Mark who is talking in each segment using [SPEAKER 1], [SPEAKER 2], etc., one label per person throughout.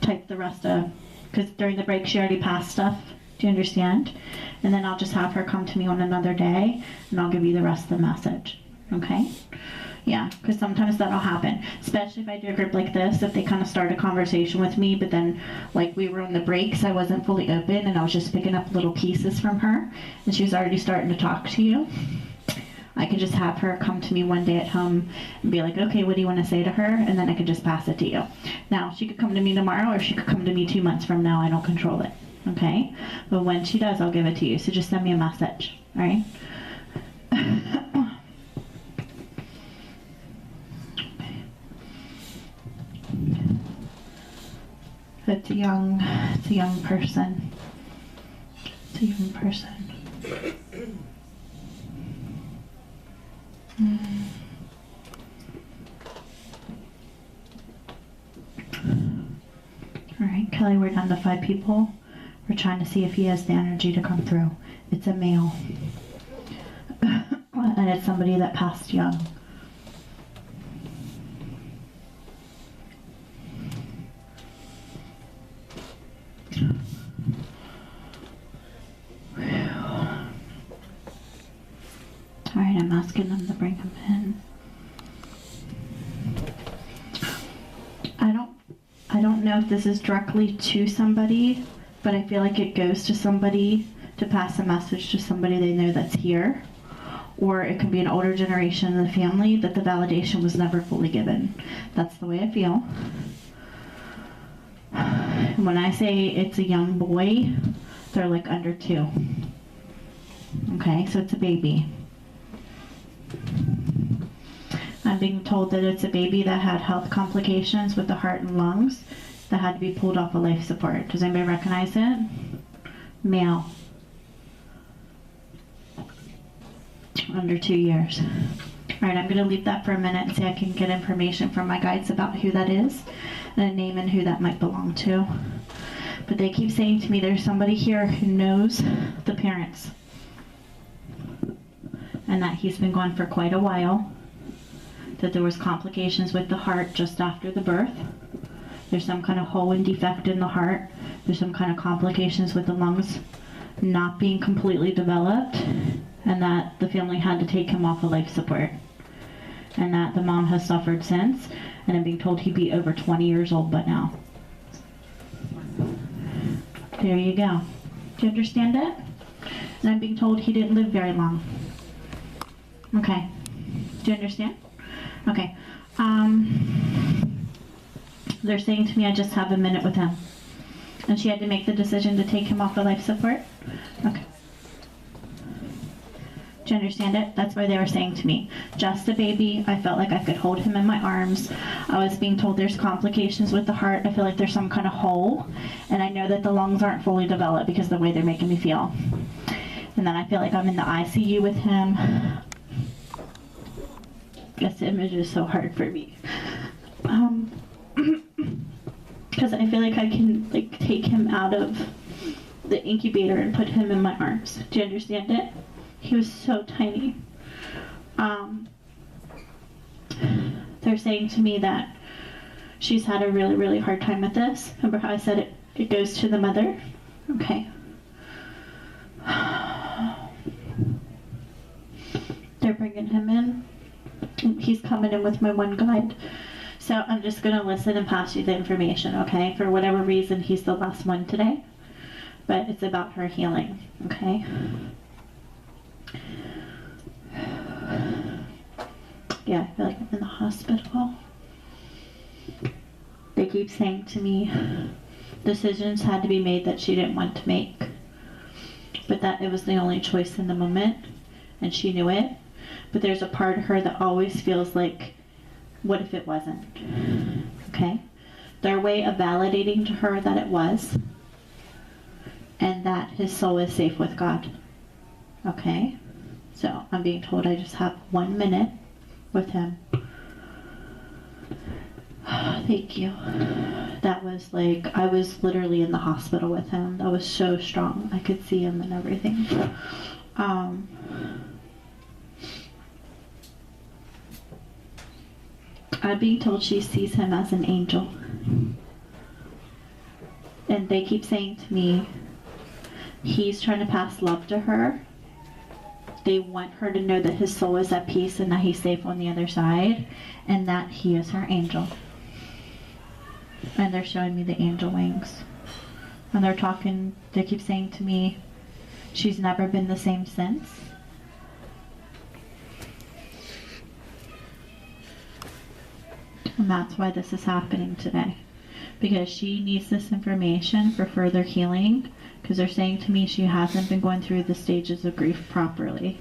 [SPEAKER 1] type the rest of, because during the break she already passed stuff. Do you understand? And then I'll just have her come to me on another day, and I'll give you the rest of the message. Okay? Yeah, because sometimes that'll happen, especially if I do a group like this, if they kind of start a conversation with me, but then, like, we were on the breaks, I wasn't fully open, and I was just picking up little pieces from her, and she was already starting to talk to you. I could just have her come to me one day at home and be like, okay, what do you want to say to her? And then I could just pass it to you. Now, she could come to me tomorrow, or she could come to me 2 months from now. I don't control it, okay? But when she does, I'll give it to you, so just send me a message, all right? It's a young person. It's a young person. All right, Kelly, we're down to 5 people. We're trying to see if he has the energy to come through. It's a male. And it's somebody that passed young. Alright, I'm asking them to bring him in. I don't know if this is directly to somebody, but I feel like it goes to somebody to pass a message to somebody they know that's here. Or it could be an older generation in the family that the validation was never fully given. That's the way I feel. When I say it's a young boy, they're like under 2. Okay, so it's a baby. I'm being told that it's a baby that had health complications with the heart and lungs that had to be pulled off of life support. Does anybody recognize it? Male. Under 2 years. Alright, I'm going to leave that for a minute and see if I can get information from my guides about who that is and a name and who that might belong to. But they keep saying to me there's somebody here who knows the parents and that he's been gone for quite a while, that there was complications with the heart just after the birth. There's some kind of hole and defect in the heart. There's some kind of complications with the lungs not being completely developed, and that the family had to take him off of life support, and that the mom has suffered since, and I'm being told he'd be over 20 years old by now. There you go. Do you understand it? And I'm being told he didn't live very long. Okay. Do you understand? Okay. They're saying to me I just have a minute with him. And she had to make the decision to take him off of life support? Okay. Do you understand it? That's why they were saying to me, just a baby. I felt like I could hold him in my arms. I was being told there's complications with the heart. I feel like there's some kind of hole. And I know that the lungs aren't fully developed because of the way they're making me feel. And then I feel like I'm in the ICU with him. This image is so hard for me. Because I feel like I can take him out of the incubator and put him in my arms. Do you understand it? He was so tiny. They're saying to me that she's had a really, really hard time with this. Remember how I said it goes to the mother? Okay. They're bringing him in. He's coming in with my one guide. So I'm just going to listen and pass you the information, okay? For whatever reason, he's the last one today. But it's about her healing, okay? Yeah, I feel like I'm in the hospital. They keep saying to me decisions had to be made that she didn't want to make. But that it was the only choice in the moment, and she knew it. But there's a part of her that always feels like, what if it wasn't? Okay? Their way of validating to her that it was, and that his soul is safe with God. Okay? So I'm being told I just have 1 minute with him. Thank you. That was like, I was literally in the hospital with him. That was so strong. I could see him and everything. I'm being told she sees him as an angel. And they keep saying to me, he's trying to pass love to her. They want her to know that his soul is at peace and that he's safe on the other side, and that he is her angel. And they're showing me the angel wings. And they're talking, they keep saying to me, she's never been the same since. And that's why this is happening today. Because she needs this information for further healing. Because they're saying to me she hasn't been going through the stages of grief properly.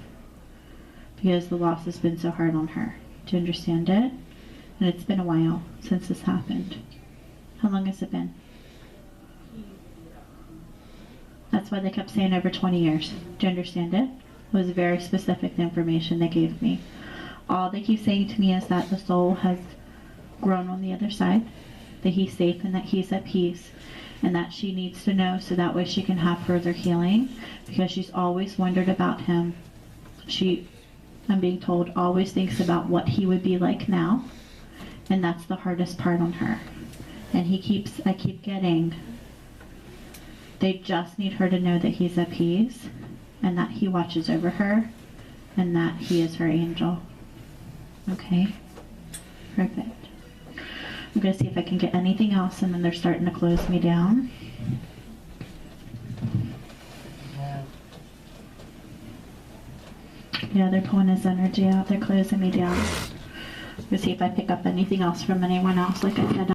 [SPEAKER 1] Because the loss has been so hard on her. Do you understand it? And it's been a while since this happened. How long has it been? That's why they kept saying over 20 years. Do you understand it? It was very specific, the information they gave me. All they keep saying to me is that the soul has grown on the other side, that he's safe and that he's at peace, and that she needs to know so that way she can have further healing, because she's always wondered about him. She, I'm being told, always thinks about what he would be like now, and that's the hardest part on her. And I keep getting, they just need her to know that he's at peace and that he watches over her and that he is her angel. Okay? Perfect. I'm going to see if I can get anything else, and then they're starting to close me down. Yeah, they're pulling his energy out. They're closing me down. I'm going to see if I pick up anything else from anyone else, like I said.